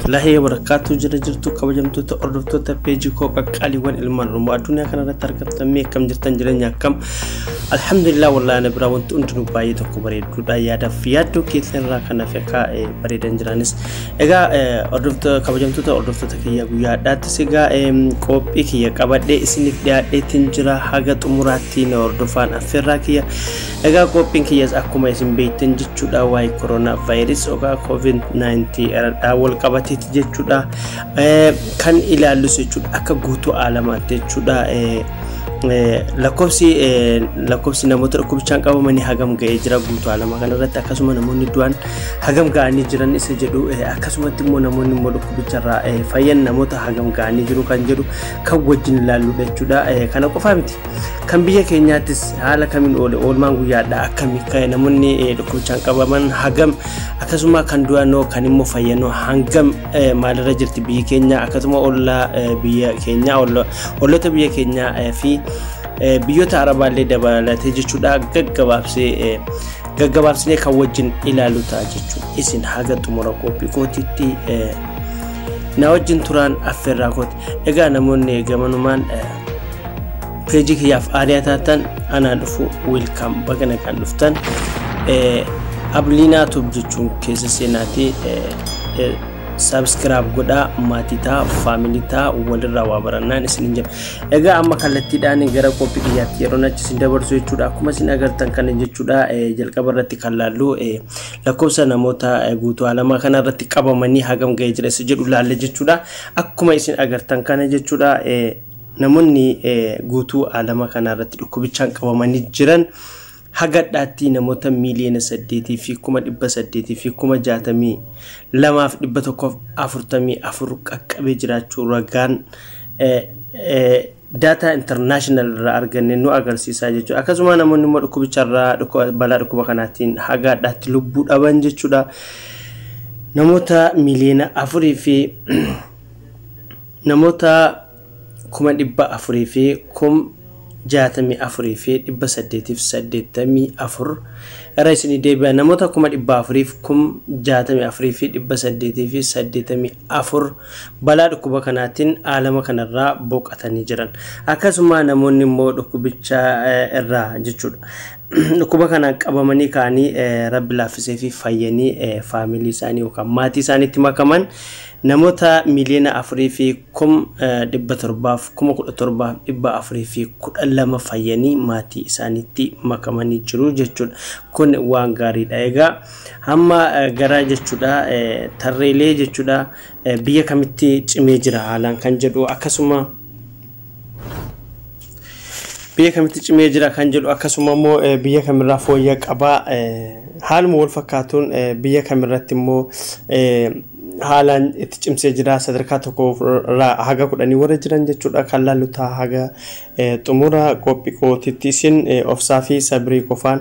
warahmatullahi wabarakatuh. Jirtu kabajamtoota ordoftoota page koo qaqqaliiwwan ilmaan Oromoo addunyaa kana irratti argamtan kam jirtan jireenya akkam alhamdulillah wallahi ana bira wanti hunduu baay'ee tokko bareeduudha yaadaaf yaaddo keessan irraa kana fekaa bareedan jiranis egaa ordoftoota kabajamtoota ordoftoota kiyya guyyaa dhaatti sigaa qophii kiyya qabadhee isiniif dhiyaadheetiin jira haga xumuraatti na ordofaan affeerraa kiyya egaa qophiin kiyyas akkuma isin beektan jechuudha waa'ee corona virus ogaa COVID-19 wal qabateeti jechuudha kan ilaallu jechuudha akka guutuu alamaatti jechuudha lakkoofsi namoota dhukkubichaan qabamanii hagam ga'ee jira guutuu alamaa kana irratti akkasuma namoonni du'an hagam ga'anii jiran isa jedhu akkasumatti immoo namoonni immoo dhukkubicharraa fayyan namoota hagam ga'anii jiru kan jedhu kan wajjin ilaallu jechuudha kana qofaa miti kan biyya keenyaattis haala kamiin oolmaan guyyaadha akkamii namoonni dhukkubichaan qabaman hagam akkasuma kan du'anoo kan immoo fayyanoo hangam maalirra jirti biyya keenya akkasuma ollaa biyya keenya olloota biyya keenya fi biyyoota arabaallee dabalatee jechuudha gaggabaabsinee kan wajjin ilaalu ta'a jechuudha isin haga xumura qophii kootiitti na wajjin turaan affeerraa kooti egaa namoonni gamanumaan page kiyyaaf aariyaa taatan anaa dhufu welcome bagana kan dhuftan abliinaa tub jechuun keessa seenaatii subscribe godha maatitaa familitaa walirraa waa barannaan isin jira egaa amma kallattiidhaan gara qophii kiyyaatti yeroo achisin dabarsu jechuudha akkuma isin agartan kana jechuudha jalqaba irratti kan laallu lakkoofsa namoota guutuu alamaa kana irratti qabamanii hagam ga'ee jira isa jedhu laalle jechuudha akkuma isin agartan kana jechuudha namoonni guutuu alamaa kana irratti dhukkubichaan qabamanii jiran hagadhaatti namoota miliyoona 8 fi 800 fi 62,144 qaqqabee jiraachuu ragaan data international irraa arganne nu agarsiisaa jechuudha akkasuma namoonni immoo dhukkubicharraa balaa dhukkuba kanaatiin hagadhaatti lubbuu dhaban jechuudha namoota miliyoona 4 fi namoota 400 fi 64 fi 884 raisini deebi'a namoota 400 fi 64 fi 884 balaa dhukkuba kanaatiin alama kanarraa boqotanii jiran akkasuma namoonni immoo dhukkubicha irraa jechuudha dhukkuba kana qabamanii kaanii rabbi laaffisee fi fayyanii family isaanii yookaan maatii isaaniitti makaman namoota miliyoona 4 fi 17,400 fi 12 fayyanii maatii isaaniitti makamanii jiru jechuudha kun waan gaariidha egaa hamma garaa jechuudha tarreelee jechuudha biyya kamitti cimee jira haalaan kan jedhu akkasuma biyya kamitti cimee jira kan jedhu akkasuma immoo biyya kamirraa fooyyaa qabaa haaluma wal fakkaatuun biyya kamirratti immoo haalaan itti cimsee jira sadarkaa tokko haga 10 warra jiran jechuudha kan laallu ta'a haga xumura qophii kootiitti isin ofsaa fi sabrii qofaan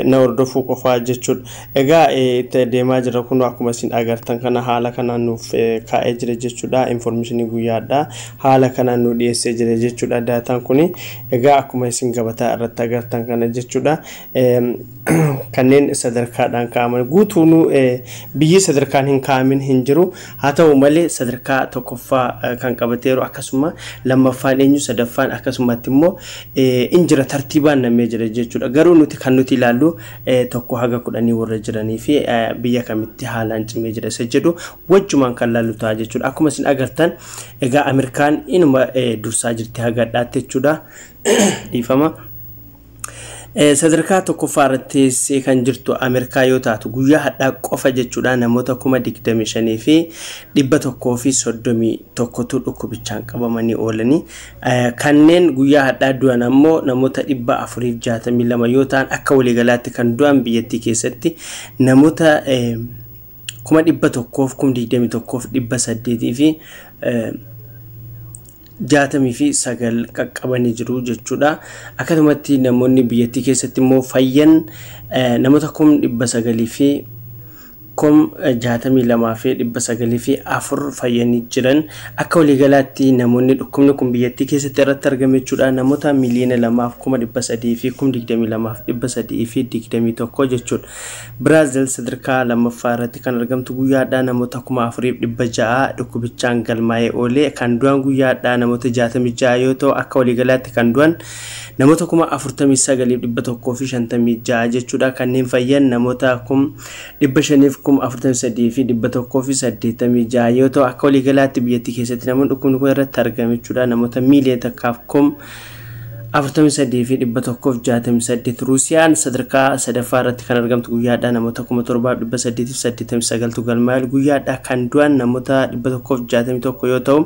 na hordofuu qofaa jechuudha egaa itti deemaa jira kun akkuma isin agartan kana haala kanaan nuuf kaa'ee jira jechuudha informationii guyyaadha haala kanaan nu dhiyeessee jira jechuudha daataan kun egaa akkuma isin gabataa irratti agartan kana jechuudha kanneen sadarkaadhaan kaa'aman guutuun biyyi sadarkaan hin kaa'amin hin jiru haa ta'u malee sadarkaa tokkoffaa kan qabateeru akkasuma lammaffaan eenyu sadaffaan akkasumatti immoo injira tartiibaan namee jira jechuudha garuu nuti kan nuti ilaallu tokko haga 10 warra jiranii fi biyya kamitti haalaan cimee jira isa jedhu wajjumaan kan laallu ta'a jechuudha akkuma isin agartan egaa Ameerikaan inuma dursaa jirti haga dhaatti jechuudha dhiifama sadarkaa tokkoffaa irratti kan jirtu Ameerikaa yoo taatu guyyaa hadhaa qofa jechuudha namoota 25,000 fi 131 dhukkubichaan qabamanii oolanii kanneen guyyaa hadhaa du'an ammoo namoota 462 yoo ta'an akka waliigalaatti kan du'an biyyattii keessatti namoota 121,800 fi 69 qaqqabanii jiru jechuudha akkasumatti namoonni biyyattii keessatti immoo fayyan namoota 900 fi 62,904 fayyanii jiran akka waliigalaatti namoonni dhukkubni kun biyyattii keessatti irratti argame jechuudha namoota 1,222,321 jechuudha. Biraazil sadarkaa lammaffaa irratti kan argamtu guyyaadhaa namoota 4,600 dhukkubichaan galmaa'ee oolee kan du'an guyyaadhaa namoota 66 yoo ta'u akka waliigalaatti kan du'an namoota 49,156 jechuudha kanneen fayyan namoota 543,186 yoo ta'u akka waliigalaatti biyyattii keessatti namoonni dhukkubni kun irratti argame jechuudha namoota miiliyoona takkaaf 43,168 Ruusiyaan sadarkaa sadaffaa irratti kan argamtu guyyaadhaa namoota 7,889 galmaa'ee guyyaadhaa kan du'an namoota 161 yoo ta'u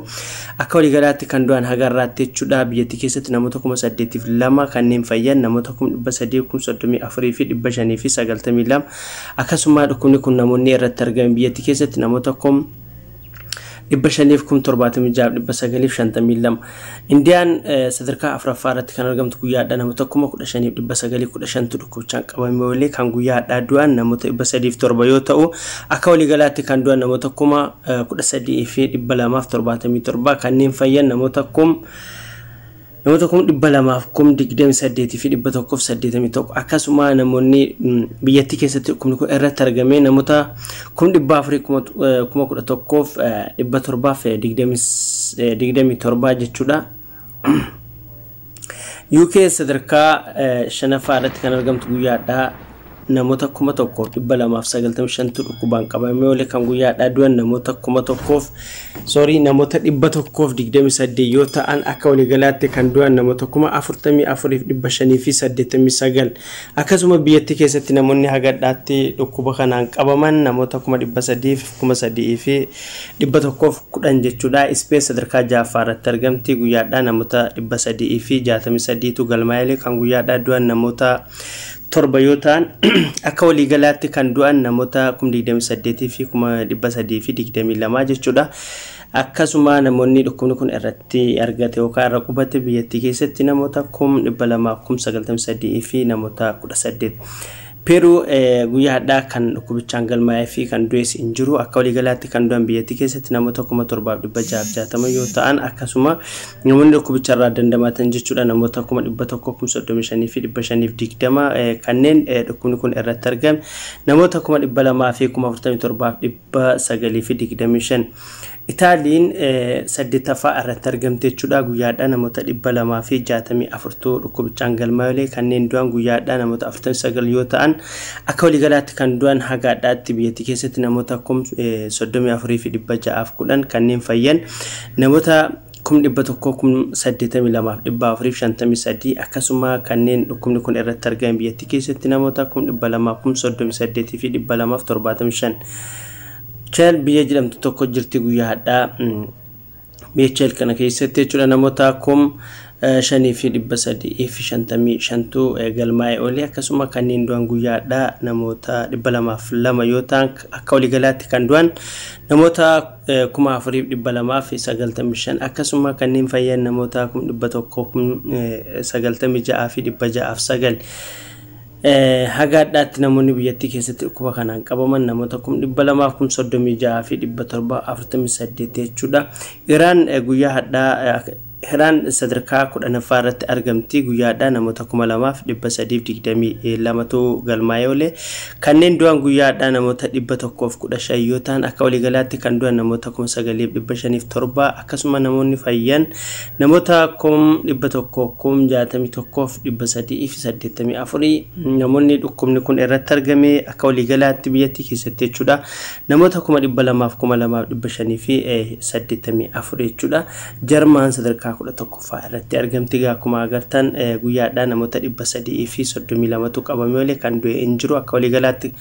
akka waliigalaatti kan du'an hagarraatti jechuudha biyyattii keessatti namoota 802 kanneen fayyan namoota 334,592 akkasuma dhukkubni kun namoonni irratti argaman biyyattii keessatti namoota 5,756,952 Indiyaan sadarkaa afuraffaa irratti kan argamtu guyyaadhaa namoota 15,915 dhukkubichaan qabamee oolee kan guyyaadhaa du'an namoota 307 yoo ta'u akka waliigalaatti kan du'an namoota 13,277 kanneen fayyan namoota 228,181 akkasuma namoonni biyyattii keessatti dhukkubni kun irratti argame namoota 411,727 jechuudha. UK sadarkaa shanaffaa irratti kan argamtu guyyaadhaa namoota 1,295 dhukkubaan qabamee oolee kan guyyaadhaa du'an namoota 128 yoo ta'an akka waliigalaatti kan du'an namoota 44,589 akkasuma biyyattii keessatti namoonni hagadhaatti dhukkuba kanaan qabaman namoota 3,110 jechuudha. Ispeen sadarkaa ja'affaa irratti argamti guyyaadhaa namoota 363 galmaa'ee kan guyyaadhaa du'an namoota 7 yoo ta'an akka waliigalaatti kan du'an namoota 28,322 jechuudha. akkasuma namoonni dhukkubni kun irratti argate yookaan irra qubate biyyattii keessatti namoota 293 fi namoota 18 Peru guyyaadhaa kan dhukkubichaan galmaa'ee fi kan du'es hin jiru akka waliigalaatti kan du'an biyyattii keessatti namoota 7,660 yoo ta'an akkasuma namoonni dhukkubicharraa dandamatan jechuudha namoota 135 fi 520 kanneen dhukkubni kun irratti argame namoota 200 fi 47,925 Itaaliin saddeetaffaa irratti argamte jechuudha guyyaadhaa namoota 264 dhukkubichaan galmaa'ee kanneen du'an guyyaadhaa namoota 49 yoo ta'an akka waliigalaatti kan du'an hagaadhaatti biyyattii keessatti namoota 34,610 kanneen fayyan namoota 182,453 akkasuma kanneen dhukkubni kun irratti argaman biyyattii keessatti namoota 238,275 Chel biyya jedhamtu tokko jirti guyyaadhaa biyya Chel kana keessatti jechuudha namoota 5,355 galmaa'ee oolee akkasuma kanneen du'an guyyaadhaa namoota 202 yoo ta'an akka waliigalaatti kan du'an namoota 4,295 akkasuma kanneen fayyan namoota 196,609 hagaadhaatti namoonni biyyattii keessatti dhukkuba kanaan qabaman namoota 236,748 jechuudha. Iraan guyyaa hadhaa Iraan sadarkaa 10ffaa irratti argamti guyyaadhaa namoota 2,322 galmaa'ee oolee kanneen du'an guyyaadhaa namoota 115 yoo ta'an akka waliigalaatti kan du'an namoota 9,507 akkasuma namoonni fayyan namoota 161,384 namoonni dhukkubni kun irratti argame akka waliigalaatti biyyattii keessatti jechuudha namoota 2,200,584 jechuudha. Jarmaan sadarkaa 11ffaa irratti argamti akkuma agartan guyyaadhaa namoota 332 qabamee oolee kan du'e hin jiru akka waliigalaatti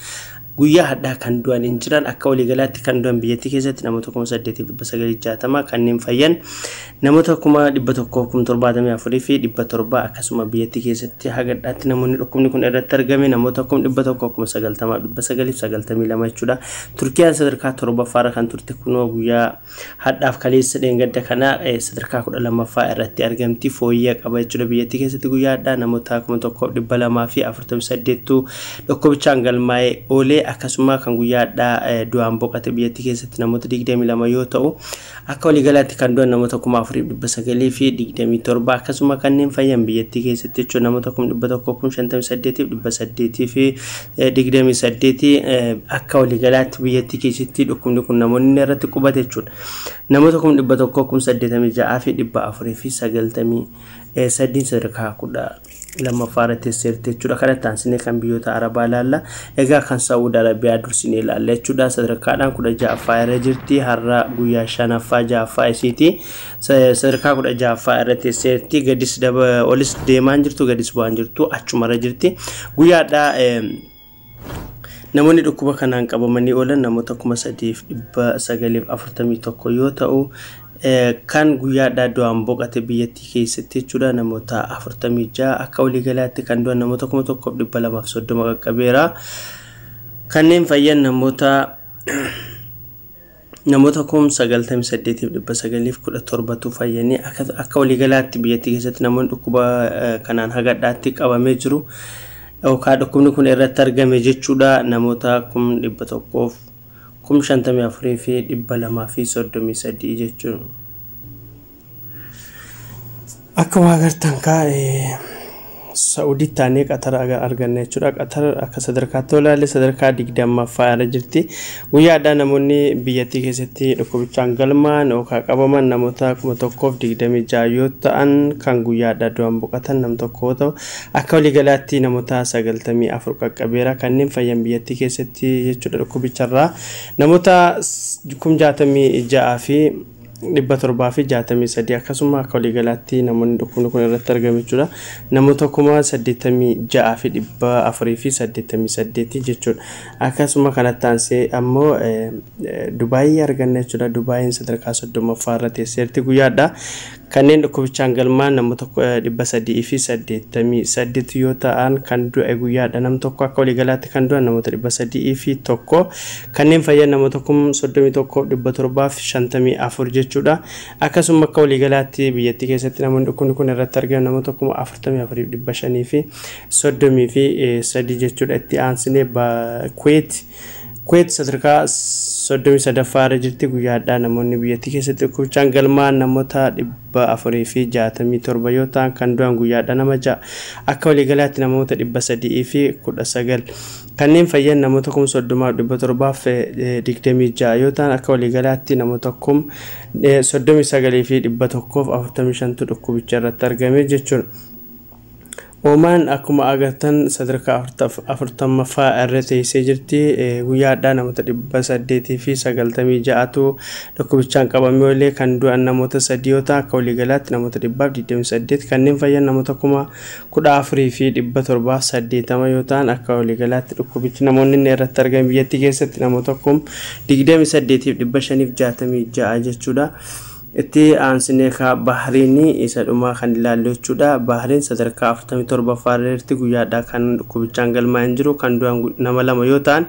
guyyaa hadhaa kan du'an hin jiran akka waliigalaatti kan du'an biyyattii keessatti namoota 8,960 kanneen fayyan namoota 174 fi 700 akkasuma biyyattii keessatti hagadhaatti namoonni dhukkubni kun irratti argame namoota 190,992 jechuudha. Turkiyaan sadarkaa 7ffaa kan turte kunoo guyyaa hadhaaf kaleessa dheengadda kana sadarkaa 12ffaa irratti argamti fooyyaa qaba jechuudha biyyattii keessatti guyyaa hadhaa namoota 1,248 dhukkubichaan galmaa'ee oolee akkasuma kan guyyaadhaa du'aan boqate biyyattii keessatti namoota 22 yoo ta'u akka waliigalaatti kan du'an namoota 4927 akkasuma kanneen fayyan biyyattii keessatti jechuun namoota 158,828 akka waliigalaatti biyyattii keessatti dhukkubni kun namoonni irratti qubate jechuudha namoota 186,493 sadarkaa 12 irratti seertee jechuudha kanatti aansinee kan biyyoota arabaa ilaalla egaa kan Saudi Arabiyaa dursinee ilaalla jechuudha sadarkaadhaan 16ffaa irra jirti har'a guyyaa 5ffaa 6ffaa isiiti sadarkaa 16ffaa irratti seerti gadis olis deemaan jirtu gadis bu'aan jirtu achuma irra jirti guyyaadhaa namoonni dhukkuba kanaan qabamanii oolan namoota 3,941 yoo ta'u kan guyyaadhaa du'aan boqate biyyattii keessatti jechuudha namoota 46 akka waliigalaatti kan du'an namoota 1,230 qaqqabeera kanneen fayyan namoota 98,917 fayyanii akka waliigalaatti biyyattii keessatti namoonni dhukkuba kanaan hagadhaatti qabamee jiru yookaan dhukkubni kun irratti argame jechuudha namoota 154,233 jechuudha. Akka waa agartan Saudi taanee Qatar arganne jechuudha. Qatar akka sadarkaatti olaalee sadarkaa 20ffaa irra jirti. Guyyaadhaa namoonni biyyattii keessatti dhukkubichaan galmaan yookaan qabaman namoota 1,026 yoo ta'an kan guyyaadhaa du'aan boqatan nam tokko yoo ta'u akka waliigalaatti namoota 94 qaqqabeera kanneen fayyan biyyattii keessatti jechuudha dhukkubicharraa namoota 66,000 fi 763 akkasuma akka waliigalaatti namoonni dhukkubni kun irratti argame jechuudha namoota 86,488 jechuudha akkasuma kanatti aansee ammoo Dubaayii arganne jechuudha Dubaayiin sadarkaa 30ffaa irratti seerti guyyaadhaa kanneen dhukkubichaan galmaan namoota 388 yoo ta'an kan du'e guyyaadha nam tokko akka waliigalaatti kan du'an namoota 301 kanneen fayyan namoota 31,754 jechuudha akkasuma akka waliigalaatti biyyattii keessatti namoonni dhukkubni kun irratti argaman namoota 44,533 jechuudha itti aansinee Kuwait sadarkaa 33ffaa irra jirti guyyaadhaa namoonni biyyattii keessatti dhukkubichaan galmaan namoota 467 yoo ta'an kan du'an guyyaadhaa nama 6 akka waliigalaatti namoota 319 kanneen fayyan namoota 30,726 yoo ta'an akka waliigalaatti namoota 39,145 dhukkubicha irratti argame jechuudha. Oman akkuma agartan sadarkaa 40ffaa irra teessee jirti guyyaadhaa namoota 896tu dhukkubichaan qabamee oolee kan du'an namoota 3 yoo ta'an akka waliigalaatti namoota 128 kanneen fayyan namoota 14,780 yoo ta'an akka waliigalaatti dhukkubichi namoonni irratti argaman biyyattii keessatti namoota 28,566 jechuudha. Itti aansinee ka Bahriinii isa dhumaa kan ilaallu jechuudha. Bahriin sadarkaa 47ffaa irratti guyyaadhaa kan dhukkubichaan galmaa'ee jiru kan du'an nama 2 yoo ta'an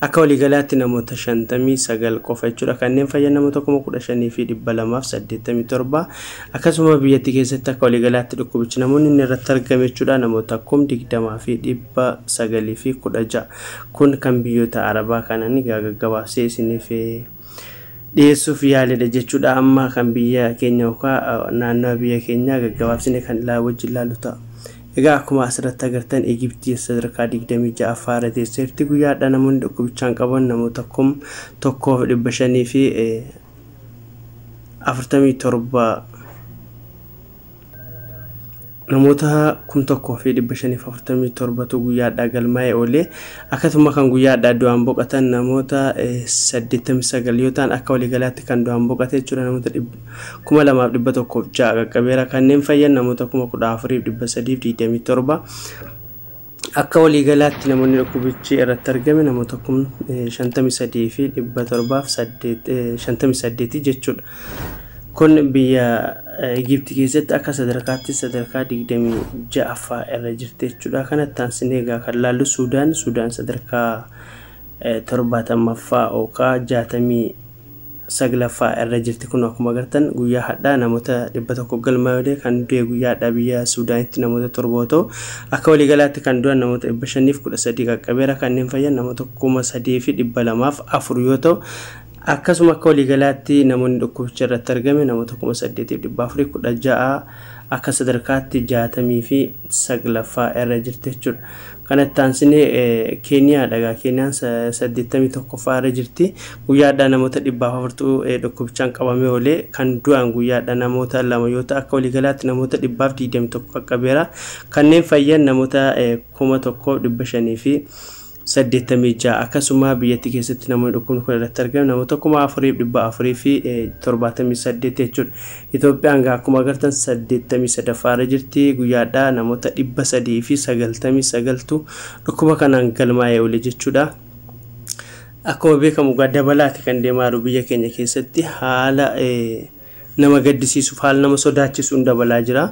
akka waliigalaatti namoota 59 qofa jechuudha. Kanneen fayyan namoota 15,287 akkasuma biyyattii keessatti akka waliigalaatti dhukkubichi namoonni inni irratti argame jechuudha namoota 20,916 kun kan biyyoota Arabaa kananii gaggabaabsee isiniif dhiyeessuuf yaalidha jechuudha amma kan biyya keenya yookaan naannoo biyya keenya gaggabaabsine kan wajjin ilaallu ta'a. Egaa akkuma asirratti agartan Egyptii sadarkaa 26ffaa irra teesseerti guyyaadhaa namoonni dhukkubichaan qaban namoota 1,547 namoota 1,547 guyyaadhaa galmaa'ee oolee akkasuma kan guyyaadhaa du'aan boqatan namoota 89 yoo ta'an akka waliigalaatti kan du'aan boqate jechuudha namoota 2,106 qaqqabeera kanneen fayyan namoota 14,327 akka waliigalaatti namoonni dhukkubichi irratti argame namoota 53,758 jechuudha. Kun biyya Egyptii keessatti akka sadarkaatti sadarkaa 26ffaa irra jirti jechuudha. Kanatti aansinee egaa kan ilaallu Sudaan sadarkaa 70ffaa yookaan saglaffaa irra jirti. Kun akkuma agartan guyyaa hadhaa namoota 100 galmaa'ee kan du'e guyyaa hadhaa biyya Suudaanitti namoota 7 yoo ta'u akka waliigalaatti kan du'an namoota 513 qaqqabeera. Kanneen fayyan namoota 3204 yoo ta'u akkasuma akka waliigalaatti namoonni dhukkubicha irratti argame namoota 8416 akka sadarkaatti 69ffaa irra jirti jechuudha. Kanatti aansinee Keeniyaa dhagaa Keeniyaan 81ffaa irra jirti. Guyyaadhaa namoota 440 dhukkubichaan qabamee oolee kan du'an guyyaadhaa namoota 2 yoo ta'u akka waliigalaatti namoota 121 qaqqabeera. Kanneen fayyan namoota 1586 akkasuma biyyattii keessatti namoonni dhukkubni kun irratti argamu namoota 4478 jechuudha. Itoophiyaan akkuma agartan 83ffaa irra jirti. Guyyaadhaa namoota 399tu dhukkuba kanaan galmaa'ee oole jechuudha. Akkuma beekamu dabalaati kan deemaa jiru biyya keenya keessatti haala nama gaddisiisuuf haala nama sodaachisuun dabalaa jira.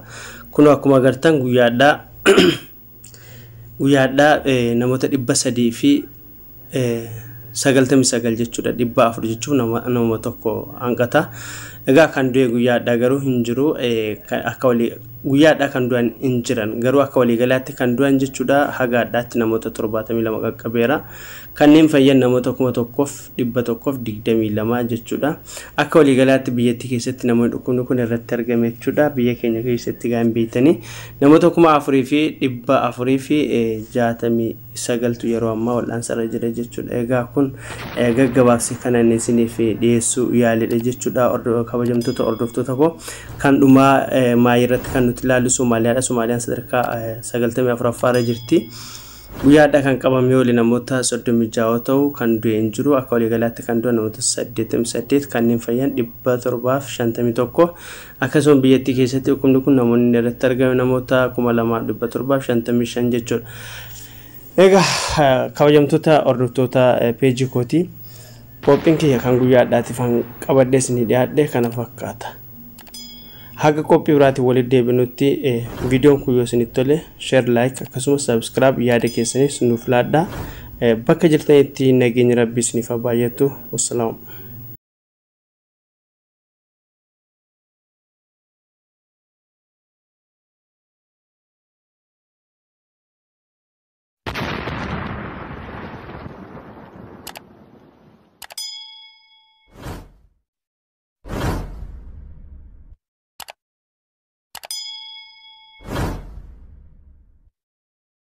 Kun akkuma agartan guyyaadhaa namoota 399 jechuudha. 400 jechuun nama tokko hanqata. Egaa kan du'e guyyaadhaa garuu hin jiru. Akka guyyaadhaa kan du'an hin jiran garuu akka waliigalaatti kan du'an jechuudha. Hagaadhaatti namoota 72 qaqqabeera. Kanneen fayyan namoota 1122 jechuudha. Akka waliigalaatti biyyattii keessatti namoonni dhukkubni kun irratti argame jechuudha. Biyya keenya keessatti gaan beeytanii namoota 4469tu yeroo ammaa wal'aansa irra jira jechuudha. Egaa kun gaggabaabsi kanan isiniif dhiyeessuu yaalidha jechuudha. Kabajamtoota hordoftoota koo kan dhumaa maayii irratti kan nuti ilaallu Somaaliyaadha. Soomaaliyaan sadarkaa 94ffaa irra jirti. Guyyaadhaa kan qabamee oole namoota 36 yoo ta'u kan du'e hin jiru. Akka waliigalaatti kan du'an namoota 88 kanneen fayyan 751 akkasuma biyyattii keessatti dhukkubni kun namoonni irratti argame namoota 2755 jechuudha. Egaa kabajamtoota hordoftoota peejii kooti qophiin kiyya kan guyyaadhaatiif qabadhee isinii dhiyaadhe kana fakkaata. Haga qophii biraatiin walitti deebinutti viidiyoon kun yoo isinitti tole share like akkasumas subscribe yaada keessanis nuuf laadhaa. Bakka jirtanitti nageenya rabbii isiniif haa baay'atu. Wassalaam.